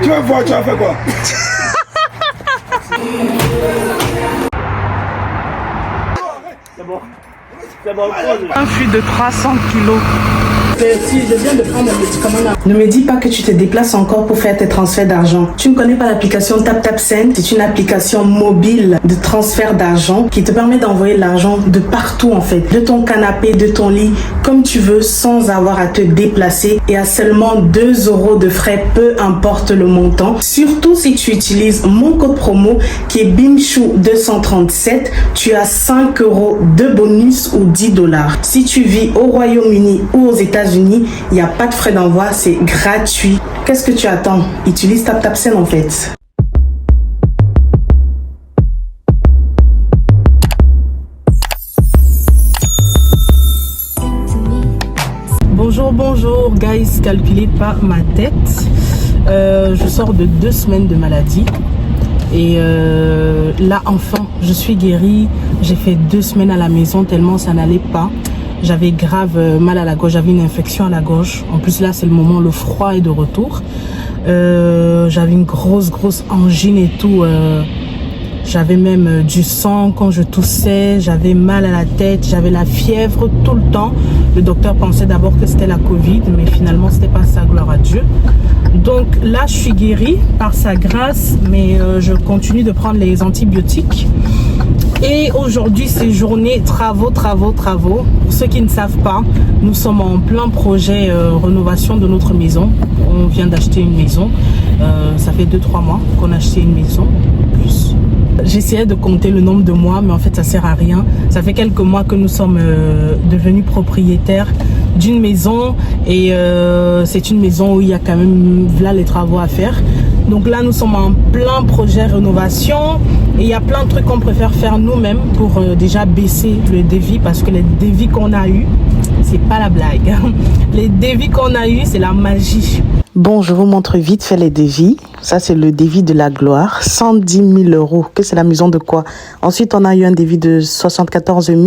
Tu veux voir, tu as fait quoi? C'est bon, un flux de 300 kilos. Si je viens de prendre un médicament là. Ne me dis pas que tu te déplaces encore pour faire tes transferts d'argent. Tu ne connais pas l'application TapTapSend? C'est une application mobile de transfert d'argent qui te permet d'envoyer l'argent de partout en fait. De ton canapé, de ton lit, comme tu veux, sans avoir à te déplacer et à seulement 2 € de frais, peu importe le montant. Surtout si tu utilises mon code promo qui est BIMCHOU237, tu as 5 € de bonus ou 10 $. Si tu vis au Royaume-Uni ou aux États-Unis, il n'y a pas de frais d'envoi, c'est gratuit. Qu'est-ce que tu attends? Utilise TapTapSend en fait. Bonjour guys, calculez pas ma tête. Je sors de 2 semaines de maladie. Et là enfin je suis guérie. J'ai fait 2 semaines à la maison tellement ça n'allait pas. J'avais grave mal à la gorge, j'avais une infection à la gorge. En plus là c'est le moment, le froid est de retour. J'avais une grosse angine et tout. J'avais même du sang quand je toussais, j'avais mal à la tête, j'avais la fièvre tout le temps. Le docteur pensait d'abord que c'était la Covid, mais finalement c'était pas ça, gloire à Dieu. Donc là je suis guérie par sa grâce, mais je continue de prendre les antibiotiques. Et aujourd'hui c'est journée travaux. Pour ceux qui ne savent pas, nous sommes en plein projet rénovation de notre maison. On vient d'acheter une maison, ça fait 2-3 mois qu'on a acheté une maison, plus. J'essayais de compter le nombre de mois, mais en fait ça sert à rien. Ça fait quelques mois que nous sommes devenus propriétaires d'une maison et c'est une maison où il y a quand même là les travaux à faire. Donc là nous sommes en plein projet rénovation et il y a plein de trucs qu'on préfère faire nous-mêmes pour déjà baisser le devis, parce que les devis qu'on a eu, c'est pas la blague. Les devis qu'on a eu, c'est la magie. Bon, je vous montre vite fait les devis. Ça, c'est le devis de la gloire. 110 000 €. Que c'est la maison de quoi? Ensuite, on a eu un devis de 74 000,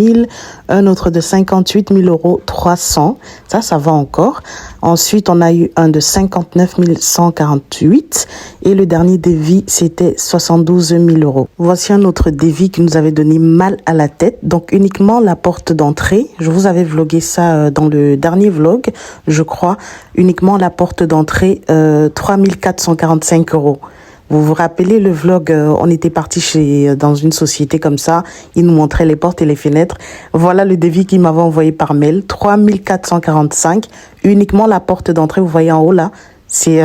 un autre de 58 000 300. Ça va encore. Ensuite, on a eu un de 59 148. Et le dernier devis, c'était 72 000 €. Voici un autre devis qui nous avait donné mal à la tête. Donc, uniquement la porte d'entrée. Je vous avais vlogué ça dans le dernier vlog, je crois. Uniquement la porte d'entrée. 3 445 €. Vous vous rappelez le vlog, on était parti dans une société comme ça, ils nous montraient les portes et les fenêtres. Voilà le devis qu'ils m'avaient envoyé par mail, 3 445, uniquement la porte d'entrée, vous voyez en haut là. C'est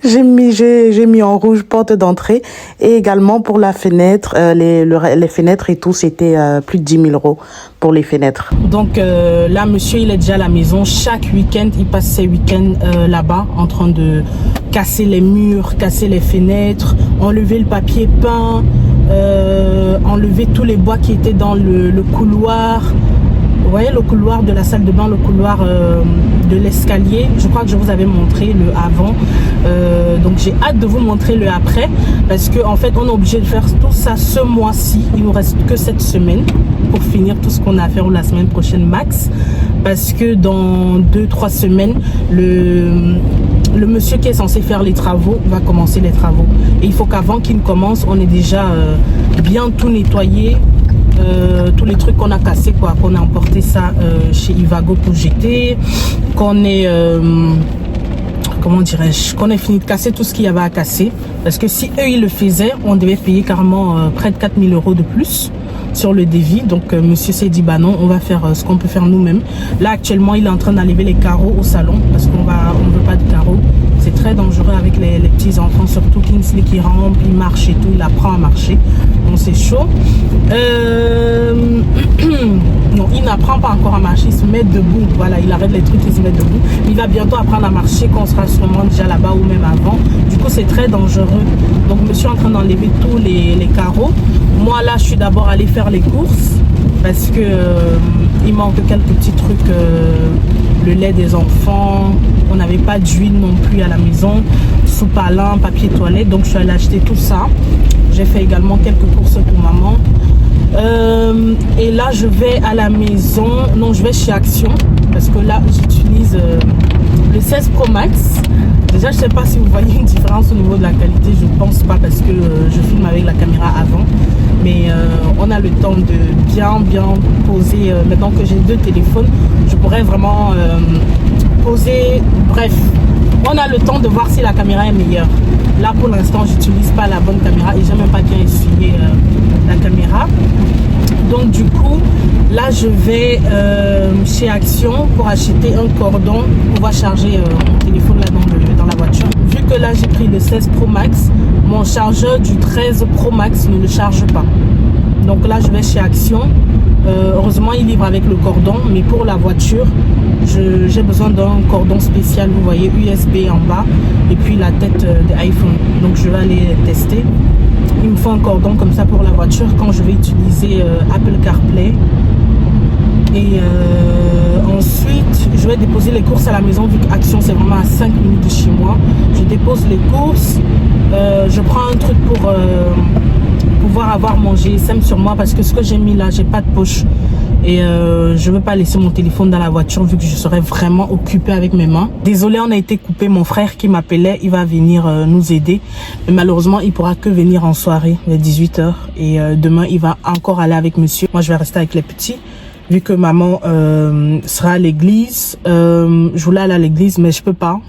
j'ai mis en rouge porte d'entrée, et également pour la fenêtre, les fenêtres et tout, c'était plus de 10 000 € pour les fenêtres. Donc là monsieur il est déjà à la maison, chaque week-end il passe ses week-ends là-bas en train de casser les murs, casser les fenêtres, enlever le papier peint, enlever tous les bois qui étaient dans le couloir. Vous voyez le couloir de la salle de bain, le couloir de l'escalier. Je crois que je vous avais montré le avant. Donc j'ai hâte de vous montrer le après. Parce qu'en fait, on est obligé de faire tout ça ce mois-ci. Il nous reste que cette semaine pour finir tout ce qu'on a à faire, ou la semaine prochaine max. Parce que dans 2-3 semaines, le monsieur qui est censé faire les travaux va commencer les travaux. Et il faut qu'avant qu'il ne commence, on ait déjà bien tout nettoyé. Tous les trucs qu'on a cassés, quoi, qu'on a emporté ça chez Ivago pour jeter, qu'on ait comment dirais-je, qu'on ait fini de casser tout ce qu'il y avait à casser, parce que si eux ils le faisaient, on devait payer carrément près de 4 000 € de plus sur le devis. Donc monsieur s'est dit bah non, on va faire ce qu'on peut faire nous-mêmes. Là actuellement il est en train d'enlever les carreaux au salon, parce qu'on ne veut pas de carreaux. C'est très dangereux avec les petits enfants, surtout Kingsley qui rampe, il marche et tout, il apprend à marcher. Donc c'est chaud. Non, il n'apprend pas encore à marcher, il se met debout. Voilà, il arrête les trucs, il se met debout. Il va bientôt apprendre à marcher quand on sera sûrement déjà là-bas ou même avant. Du coup, c'est très dangereux. Donc, monsieur est en train d'enlever tous les carreaux. Moi, là, je suis d'abord allée faire les courses parce que il manque quelques petits trucs. Le lait des enfants, on n'avait pas d'huile non plus à la maison, soupe à lin, papier toilette, donc je suis allée acheter tout ça. J'ai fait également quelques courses pour maman. Et là je vais à la maison, non je vais chez Action, parce que là j'utilise le 16 Pro Max. Déjà, je sais pas si vous voyez une différence au niveau de la qualité. Je pense pas parce que je filme avec la caméra avant. Mais on a le temps de bien poser. Maintenant que j'ai 2 téléphones, je pourrais vraiment poser. Bref, on a le temps de voir si la caméra est meilleure. Là, pour l'instant, j'utilise pas la bonne caméra et j'ai même pas bien essuyé la caméra. Donc du coup, là je vais chez Action pour acheter un cordon pour pouvoir charger mon téléphone là dans la voiture. Vu que là j'ai pris le 16 Pro Max, mon chargeur du 13 Pro Max ne le charge pas. Donc là je vais chez Action. Heureusement il livre avec le cordon, mais pour la voiture, j'ai besoin d'un cordon spécial, vous voyez, USB en bas et puis la tête de iPhone. Donc je vais aller tester. Il me faut un cordon comme ça pour la voiture quand je vais utiliser Apple CarPlay. Et ensuite, je vais déposer les courses à la maison vu qu'Action c'est vraiment à 5 minutes de chez moi. Je dépose les courses. Je prends un truc pour pouvoir avoir mon GSM sur moi parce que ce que j'ai mis là, j'ai pas de poche. Et je veux pas laisser mon téléphone dans la voiture vu que je serai vraiment occupée avec mes mains. Désolée, on a été coupé. Mon frère qui m'appelait, il va venir nous aider. Mais malheureusement, il pourra que venir en soirée vers 18 h. Et demain, il va encore aller avec monsieur. Moi, je vais rester avec les petits. Vu que maman sera à l'église, je voulais aller à l'église, mais je peux pas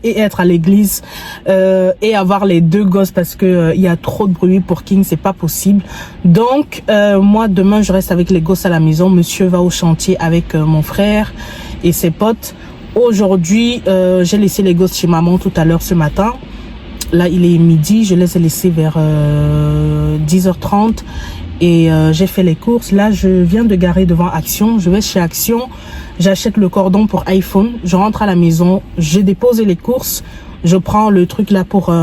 et être à l'église et avoir les 2 gosses parce que il y a trop de bruit pour King, c'est pas possible. Donc moi demain je reste avec les gosses à la maison. Monsieur va au chantier avec mon frère et ses potes. Aujourd'hui j'ai laissé les gosses chez maman tout à l'heure ce matin. Là il est midi, je les ai laissés vers 10 h 30. Et j'ai fait les courses. Là, je viens de garer devant Action. Je vais chez Action. J'achète le cordon pour iPhone. Je rentre à la maison. J'ai déposé les courses. Je prends le truc là pour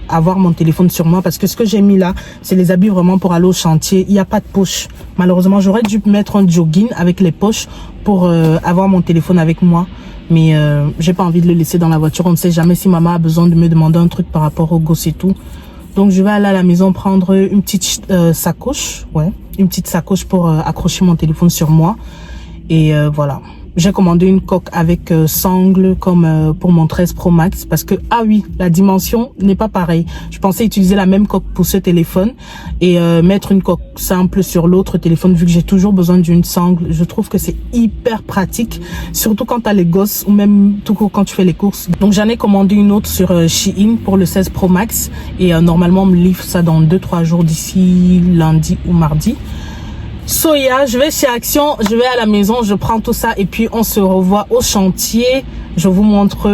avoir mon téléphone sur moi. Parce que ce que j'ai mis là, c'est les habits vraiment pour aller au chantier. Il n'y a pas de poche. Malheureusement, j'aurais dû mettre un jogging avec les poches pour avoir mon téléphone avec moi. Mais j'ai pas envie de le laisser dans la voiture. On ne sait jamais si maman a besoin de me demander un truc par rapport aux gosses et tout. Donc je vais aller à la maison prendre une petite sacoche, une petite sacoche pour accrocher mon téléphone sur moi. Et voilà. J'ai commandé une coque avec sangle comme pour mon 13 Pro Max parce que, ah oui, la dimension n'est pas pareille. Je pensais utiliser la même coque pour ce téléphone et mettre une coque simple sur l'autre téléphone vu que j'ai toujours besoin d'une sangle. Je trouve que c'est hyper pratique, surtout quand tu as les gosses ou même tout court quand tu fais les courses. Donc j'en ai commandé une autre sur Shein pour le 16 Pro Max et normalement on me livre ça dans 2-3 jours d'ici lundi ou mardi. Soya, je vais chez Action, je vais à la maison, je prends tout ça et puis on se revoit au chantier. Je vous montre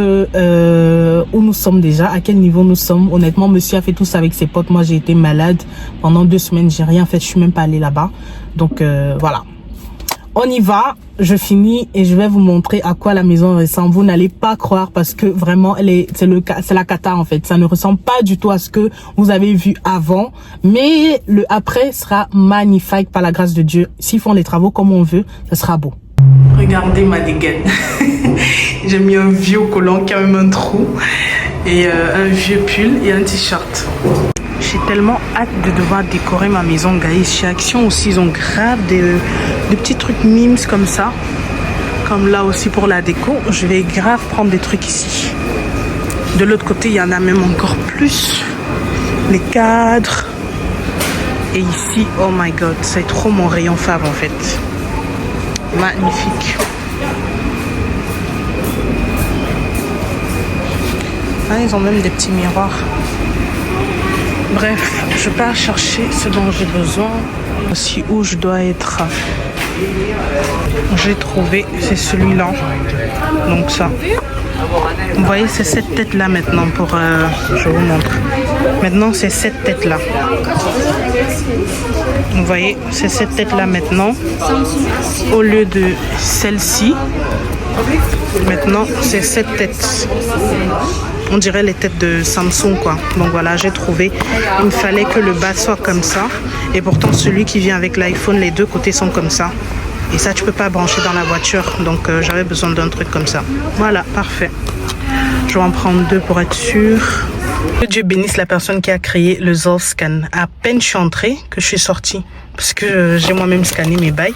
où nous sommes déjà, à quel niveau nous sommes. Honnêtement, monsieur a fait tout ça avec ses potes. Moi, j'ai été malade pendant 2 semaines, j'ai rien fait, je suis même pas allée là-bas. Donc voilà. On y va, je finis et je vais vous montrer à quoi la maison ressemble. Vous n'allez pas croire parce que vraiment, c'est la cata en fait. Ça ne ressemble pas du tout à ce que vous avez vu avant. Mais le après sera magnifique par la grâce de Dieu. S'ils font les travaux comme on veut, ça sera beau. Regardez ma dégaine. J'ai mis un vieux collant qui a même un trou et un vieux pull et un t-shirt. J'ai tellement hâte de devoir décorer ma maison, guys. Chez Action aussi, ils ont grave des petits trucs mimes comme ça. Comme là aussi pour la déco. Je vais grave prendre des trucs ici. De l'autre côté, il y en a même encore plus. Les cadres. Et ici, oh my god, c'est trop mon rayon fave en fait. Magnifique. Ah, ils ont même des petits miroirs. Bref, je pars chercher ce dont j'ai besoin. Aussi où je dois être. J'ai trouvé, c'est celui-là. Donc ça. Vous voyez, c'est cette tête-là maintenant pour... je vous montre. Maintenant, c'est cette tête-là. Vous voyez, c'est cette tête-là maintenant. Au lieu de celle-ci. Maintenant, c'est cette tête. On dirait les têtes de Samsung quoi. Donc voilà, j'ai trouvé. Il me fallait que le bas soit comme ça. Et pourtant, celui qui vient avec l'iPhone, les 2 côtés sont comme ça. Et ça, tu peux pas brancher dans la voiture. Donc j'avais besoin d'un truc comme ça. Voilà, parfait. Je vais en prendre 2 pour être sûr. Que Dieu bénisse la personne qui a créé le Zolscan. À peine je suis entrée que je suis sortie. Parce que j'ai moi-même scanné mes bails.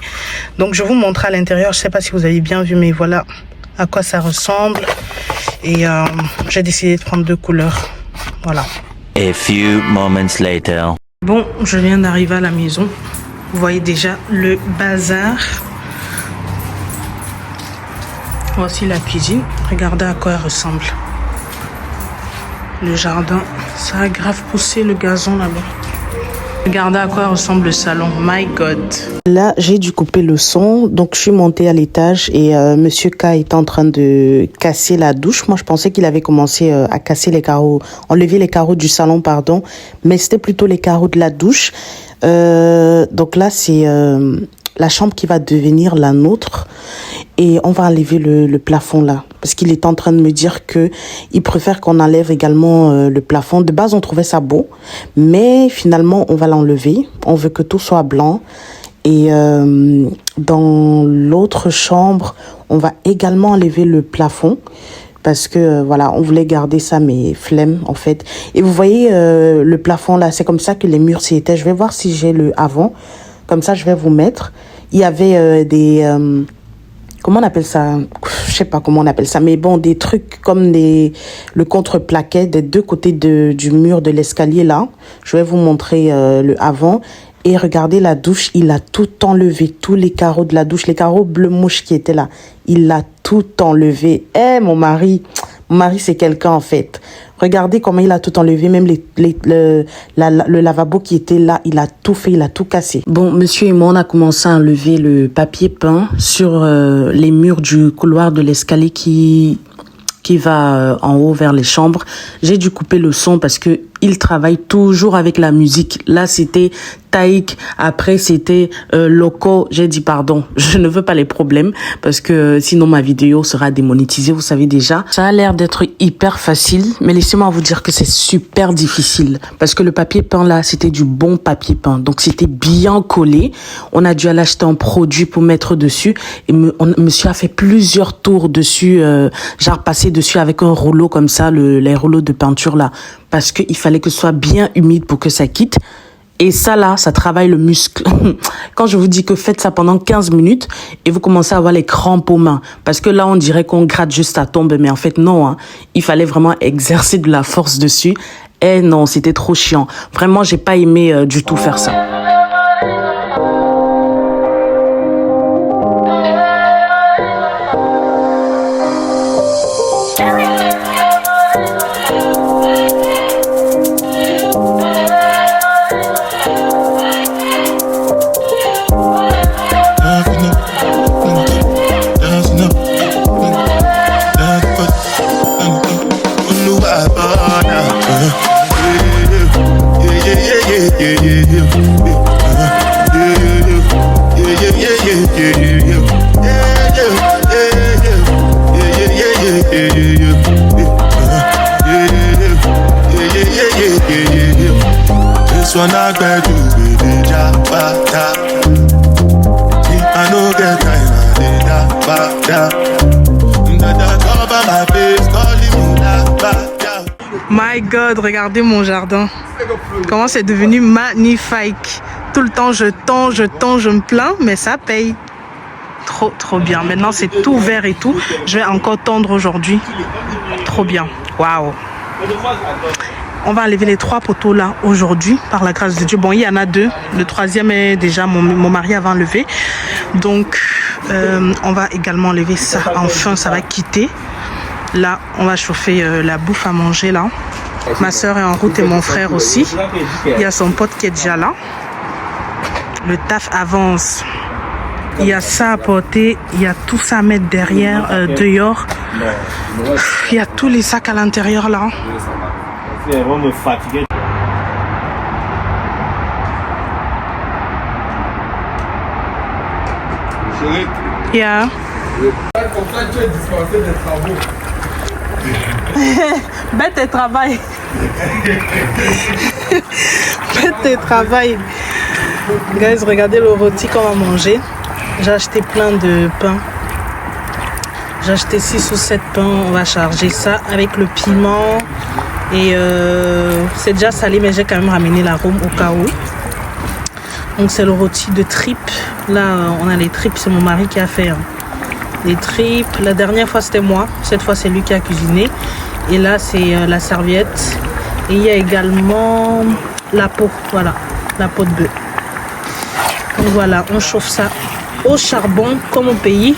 Donc je vous montre à l'intérieur. Je sais pas si vous avez bien vu, mais voilà. à quoi ça ressemble. Et j'ai décidé de prendre 2 couleurs. Voilà. A few moments later. Bon, je viens d'arriver à la maison. Vous voyez déjà le bazar. Voici la cuisine. Regardez à quoi elle ressemble. Le jardin, ça a grave poussé le gazon là-bas. Regardez à quoi ressemble le salon. My God. Là, j'ai dû couper le son. Donc, je suis montée à l'étage et Monsieur K est en train de casser la douche. Moi, je pensais qu'il avait commencé à casser les carreaux, enlever les carreaux du salon, pardon. Mais c'était plutôt les carreaux de la douche. Donc là, c'est la chambre qui va devenir la nôtre. Et on va enlever le plafond là. Parce qu'il est en train de me dire que il préfère qu'on enlève également le plafond. De base, on trouvait ça beau. Mais finalement, on va l'enlever. On veut que tout soit blanc. Et dans l'autre chambre, on va également enlever le plafond. Parce que, voilà, on voulait garder ça, mais flemme, en fait. Et vous voyez le plafond là, c'est comme ça que les murs s'étaient. Je vais voir si j'ai le avant. Comme ça, je vais vous mettre. Il y avait des... comment on appelle ça? Je sais pas comment on appelle ça, mais bon, des trucs comme le contreplaquet des 2 côtés du mur de l'escalier là. Je vais vous montrer le avant. Et regardez la douche, il a tout enlevé, tous les carreaux de la douche, les carreaux bleu mouche qui étaient là. Il a tout enlevé. Mon mari c'est quelqu'un en fait. Regardez comment il a tout enlevé, même le lavabo qui était là, il a tout fait, il a tout cassé. Bon, monsieur et moi, on a commencé à enlever le papier peint sur les murs du couloir de l'escalier qui va en haut vers les chambres. J'ai dû couper le son parce que il travaille toujours avec la musique. Là, c'était Taïk. Après, c'était Loco. J'ai dit pardon. Je ne veux pas les problèmes parce que sinon ma vidéo sera démonétisée. Vous savez déjà. Ça a l'air d'être hyper facile, mais laissez-moi vous dire que c'est super difficile parce que le papier peint là, c'était du bon papier peint. Donc, c'était bien collé. On a dû aller acheter un produit pour mettre dessus et monsieur a fait plusieurs tours dessus, genre passer dessus avec un rouleau comme ça, les rouleaux de peinture là, parce qu'il fallait que ce soit bien humide pour que ça quitte. Et ça là, ça travaille le muscle. Quand je vous dis que faites ça pendant 15 minutes et vous commencez à avoir les crampes aux mains. Parce que là, on dirait qu'on gratte juste à tomber. Mais en fait, non. Hein. Il fallait vraiment exercer de la force dessus. Et non, c'était trop chiant. Vraiment, j'ai pas aimé du tout faire ça. My God, regardez mon jardin. Comment c'est devenu magnifique. Tout le temps, je me plains, mais ça paye. Trop bien. Maintenant, c'est tout vert et tout. Je vais encore tondre aujourd'hui. Trop bien. Waouh. On va enlever les 3 poteaux là aujourd'hui, par la grâce de Dieu. Bon, il y en a 2. Le 3e est déjà mon mari avait enlevé. Donc, on va également enlever ça. Enfin, ça va quitter. Là, on va chauffer la bouffe à manger là. Ma soeur est en route et mon frère aussi. Il y a son pote qui est déjà là. Le taf avance. Il y a ça à porter. Il y a tout ça à mettre derrière, dehors. Il y a tous les sacs à l'intérieur là. C'est vraiment me fatiguer. Chérie. Yeah. Comme ça, tu es dispensé des travaux. Bête tes travail. Bête tes travail. Guys, regardez le rôti qu'on va manger. J'ai acheté plein de pain. J'ai acheté 6 ou 7 pains. On va charger ça avec le piment. Et c'est déjà salé, mais j'ai quand même ramené l'arôme au cas où. Donc c'est le rôti de tripes. Là, on a les tripes. C'est mon mari qui a fait. Hein. les tripes. La dernière fois c'était moi, cette fois c'est lui qui a cuisiné. Et là c'est la serviette. Et il y a également la peau, voilà, la peau de bœuf. Donc voilà, on chauffe ça au charbon comme au pays.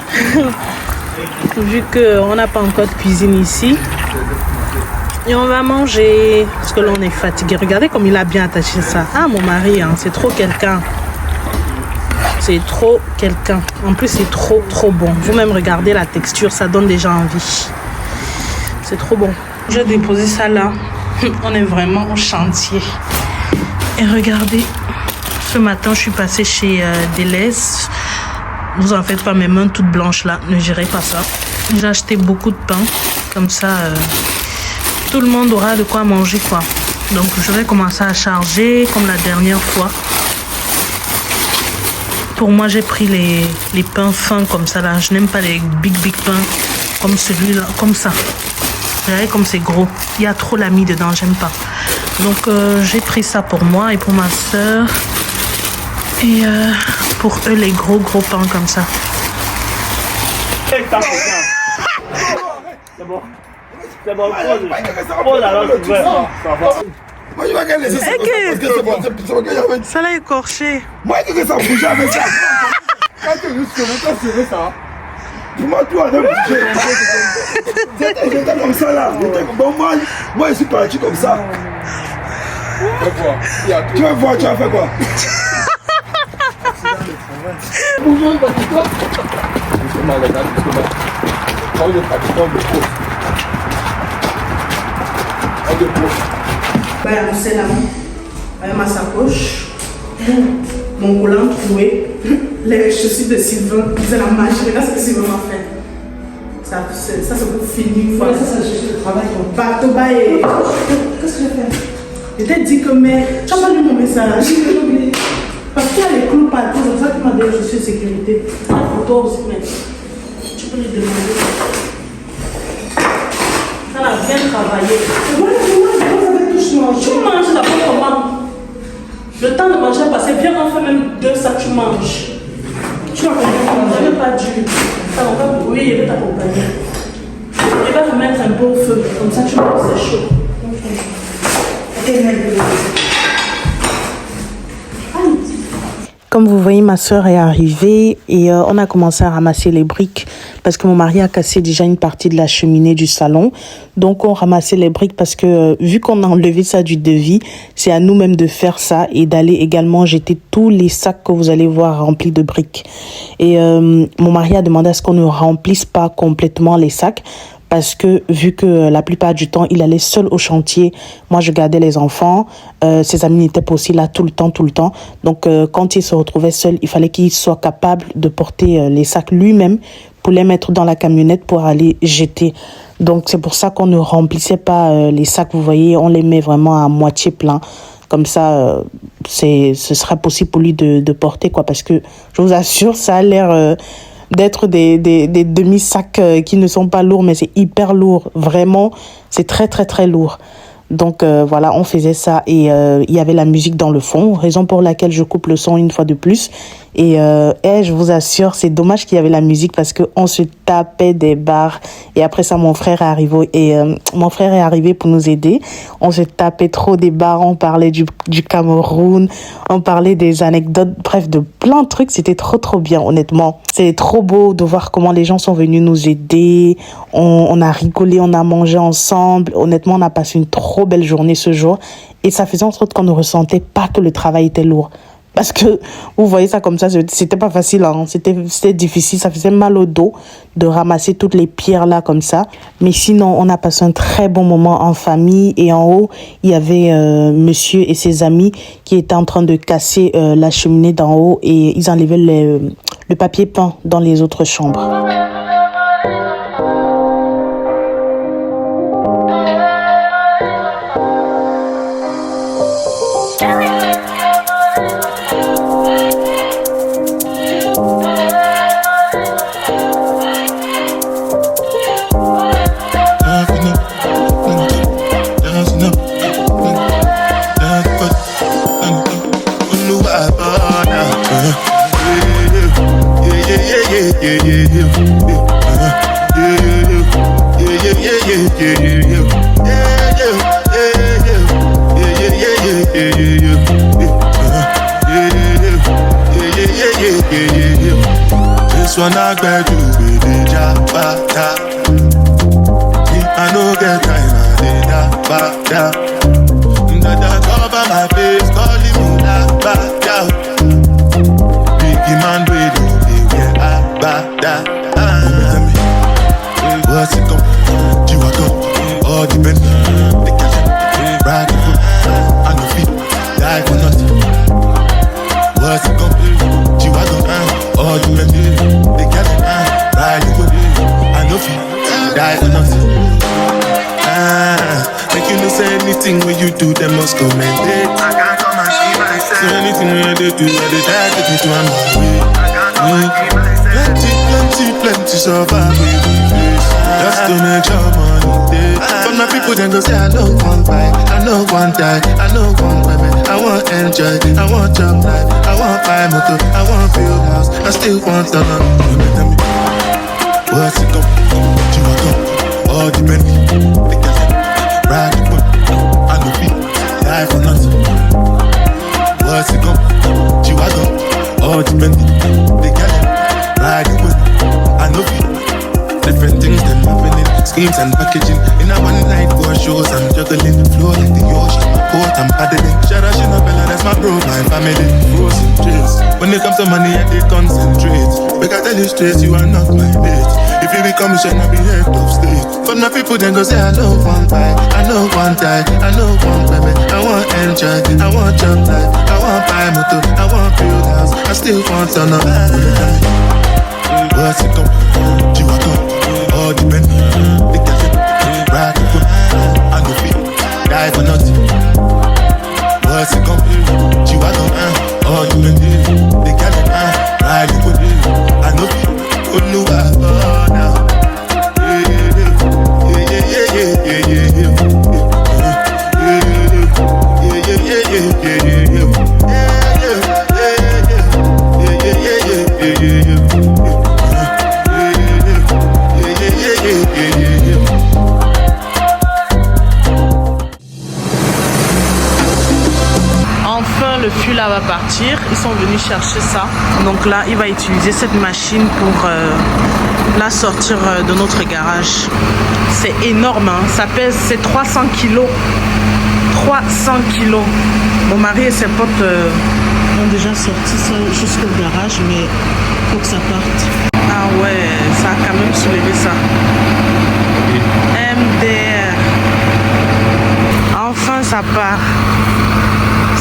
Vu qu'on n'a pas encore de cuisine ici. Et on va manger, parce que là on est fatigué. Regardez comme il a bien attaché ça. Ah mon mari, hein, c'est trop quelqu'un. C'est trop quelqu'un. En plus c'est trop bon. Vous-même regardez la texture, ça donne déjà envie. C'est trop bon. J'ai déposé ça là. On est vraiment au chantier. Et regardez, ce matin je suis passée chez Deleuze. Vous en faites pas, mes mains toutes blanches là, ne gérez pas ça. J'ai acheté beaucoup de pain, comme ça tout le monde aura de quoi manger quoi. Donc je vais commencer à charger comme la dernière fois. Pour moi j'ai pris les pains fins comme ça là. Je n'aime pas les big pains comme celui-là, comme ça. Regardez comme c'est gros. Il y a trop l'ami dedans, j'aime pas. Donc j'ai pris ça pour moi et pour ma soeur. Et pour eux les gros pains comme ça. C'est bon. C'est bon, pose alors tu veux. Moi, je vais pas laisser ça parce que c'est bon que j'avais. Ça l'a écorché. Moi, je veux que ça bouge avec ça. Quand tu veux ça, pour moi, toi, j'étais comme ça là. Bon, moi, je suis parti comme ça. Tu vas voir, tu vas faire quoi? C'est là, avec ma sacoche, mon collant troué, les chaussures de Sylvain, c'est la magie. Regarde ce que Sylvain m'a fait. Ça c'est pour finir une fois. Ça c'est juste le travail. Bateau et. Qu'est-ce que j'ai fait? Je t'ai dit que, mais tu n'as pas lu mon message. Parce qu'il y a les clous partout, c'est ça qui m'a donné chaussures de sécurité. Pour toi aussi, mais tu peux lui demander. Ça a bien travaillé. Tu manges d'abord comment? Le temps de manger est passé. Viens, on fait même 2 sacs, tu manges. Tu vas comprendre, même pas dur. Ça va pas. Oui, il va t'accompagner. Il va te mettre un peu au feu. Comme ça, tu manges, c'est chaud. Comme vous voyez, ma soeur est arrivée et on a commencé à ramasser les briques parce que mon mari a cassé déjà une partie de la cheminée du salon. Donc, on ramassait les briques parce que vu qu'on a enlevé ça du devis, c'est à nous-mêmes de faire ça et d'aller également jeter tous les sacs que vous allez voir remplis de briques. Et mon mari a demandé à ce qu'on ne remplisse pas complètement les sacs. Parce que vu que la plupart du temps, il allait seul au chantier, moi je gardais les enfants, ses amis n'étaient pas aussi là tout le temps. Donc quand il se retrouvait seul, il fallait qu'il soit capable de porter les sacs lui-même pour les mettre dans la camionnette pour aller jeter. Donc c'est pour ça qu'on ne remplissait pas les sacs, vous voyez, on les met vraiment à moitié plein. Comme ça, ce sera possible pour lui de porter quoi. Parce que je vous assure, ça a l'air... d'être des demi-sacs qui ne sont pas lourds, mais c'est hyper lourd. Vraiment, c'est très lourd. Donc voilà, on faisait ça et il y avait la musique dans le fond, raison pour laquelle je coupe le son une fois de plus. Et je vous assure, c'est dommage qu'il y avait la musique parce qu'on se tapait des barres. Et après ça, mon frère est arrivé pour nous aider. On se tapait trop des barres, on parlait du Cameroun, on parlait des anecdotes, bref, de plein de trucs. C'était trop bien, honnêtement. C'est trop beau de voir comment les gens sont venus nous aider. On a rigolé, on a mangé ensemble. Honnêtement, on a passé une trop belle journée ce jour. Et ça faisait en sorte qu'on ne ressentait pas que le travail était lourd. Parce que vous voyez ça comme ça, c'était pas facile, hein. C'était difficile, ça faisait mal au dos de ramasser toutes les pierres là comme ça. Mais sinon, on a passé un très bon moment en famille et en haut, il y avait monsieur et ses amis qui étaient en train de casser la cheminée d'en haut et ils enlevaient le papier peint dans les autres chambres. on a bedu with the jabata. I no get time, I did that. Dada cover my face, calling me that bada. Biggie man, we don't be where I bada. What's it come? You are come, all depend. They catch it, ride the foot. I no fit, die for nothing. What's it come? You are come, all depend. They catch it, ride the foot. I no fit, die for nothing. Make you know say anything when you do, they must commend it. I can't come and see myself. So anything when they do, they try to take me to another way. I can't come and see myself. Plenty survive with this. Just to make sure money. But my people then go say I know one buy, I know one die, I know one women. I want enjoy, I want job life, I want buy motor, I want build house, I still want to know. Tell me, what's it come? You want come? All depend. They can say, ride the boat, I no fit, die for nothing. What's it come? You are come? All depend. They can say, ride the boat, I no fit. Different things them happening, schemes and packaging. In a one night for shows, I'm juggling. Flow like the ocean, my coat, I'm paddling. Shara Shinabella, that's my bro, my family. Frozen dreams. When it comes to money, I did concentrate. But I tell you straight, you are not my mate. If you become a shine, I'll be head of state. But my people then go say, I know one buy, I know one die, I know one baby. I want enjoy, I want job life, I want buy motor, I want build house, I still want to know. What's it come? You are come, all depend. They can say, ride the foot, I no fit, die for nothing. What's it come? You are come, all depend. They can say, ride the foot, I no fit, oh now. Enfin, le fût là va partir. Ils sont venus chercher ça. Donc là, il va utiliser cette machine pour la sortir de notre garage. C'est énorme, hein. Ça pèse, c'est 300 kilos. 300 kilos. Mon mari et ses potes ont déjà sorti ça jusqu'au garage, mais il faut que ça parte. Ah ouais, ça a quand même soulevé ça. MDR. Enfin, ça part.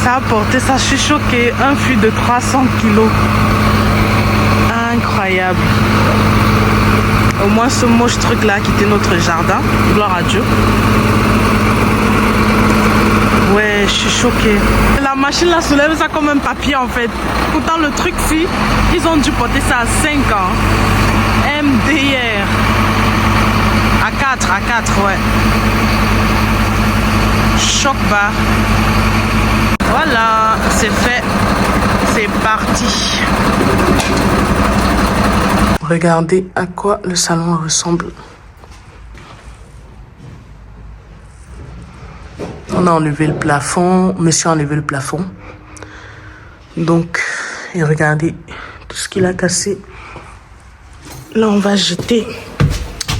Ça a porté ça, je suis choquée. Un fût de 300 kilos. Incroyable. Au moins ce moche truc là a quitté notre jardin. Gloire à Dieu. Ouais, je suis choquée. La machine là soulève ça comme un papier en fait. Pourtant le truc si, ils ont dû porter ça à 5 ans. MDR. À 4, ouais. Choc bas. Voilà, c'est fait. C'est parti. Regardez à quoi le salon ressemble. On a enlevé le plafond. Monsieur a enlevé le plafond. Donc, et regardez tout ce qu'il a cassé. Là, on va jeter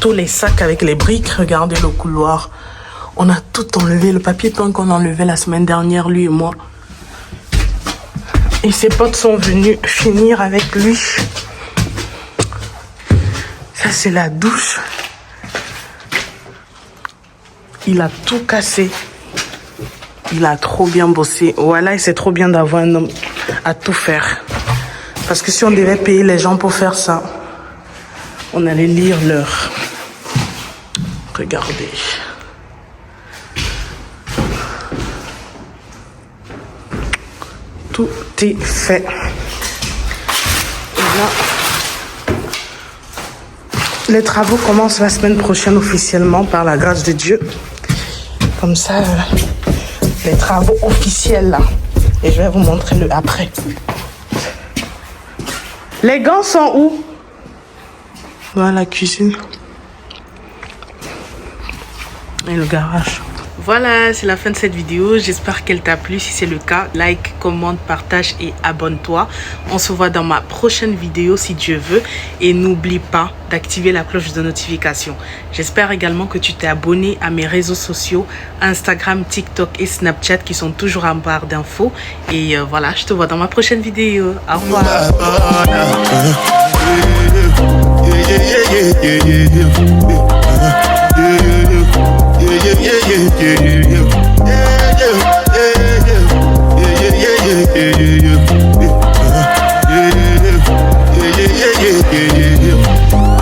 tous les sacs avec les briques. Regardez le couloir. On a tout enlevé. Le papier peint qu'on a enlevé la semaine dernière, lui et moi. Et ses potes sont venus finir avec lui. Ça, c'est la douche. Il a tout cassé. Il a trop bien bossé. Voilà, et c'est trop bien d'avoir un homme à tout faire. Parce que si on devait payer les gens pour faire ça, on allait lire l'heure. Regardez. Tout est fait. Et là, les travaux commencent la semaine prochaine officiellement par la grâce de Dieu. Comme ça, les travaux officiels là. Et je vais vous montrer le après. Les gants sont où? Voilà la cuisine. Et le garage. Voilà, c'est la fin de cette vidéo. J'espère qu'elle t'a plu. Si c'est le cas, like, commente, partage et abonne-toi. On se voit dans ma prochaine vidéo si Dieu veut. Et n'oublie pas d'activer la cloche de notification. J'espère également que tu t'es abonné à mes réseaux sociaux, Instagram, TikTok et Snapchat qui sont toujours en barre d'infos. Et voilà, je te vois dans ma prochaine vidéo. Au revoir.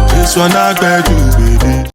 This one I better do.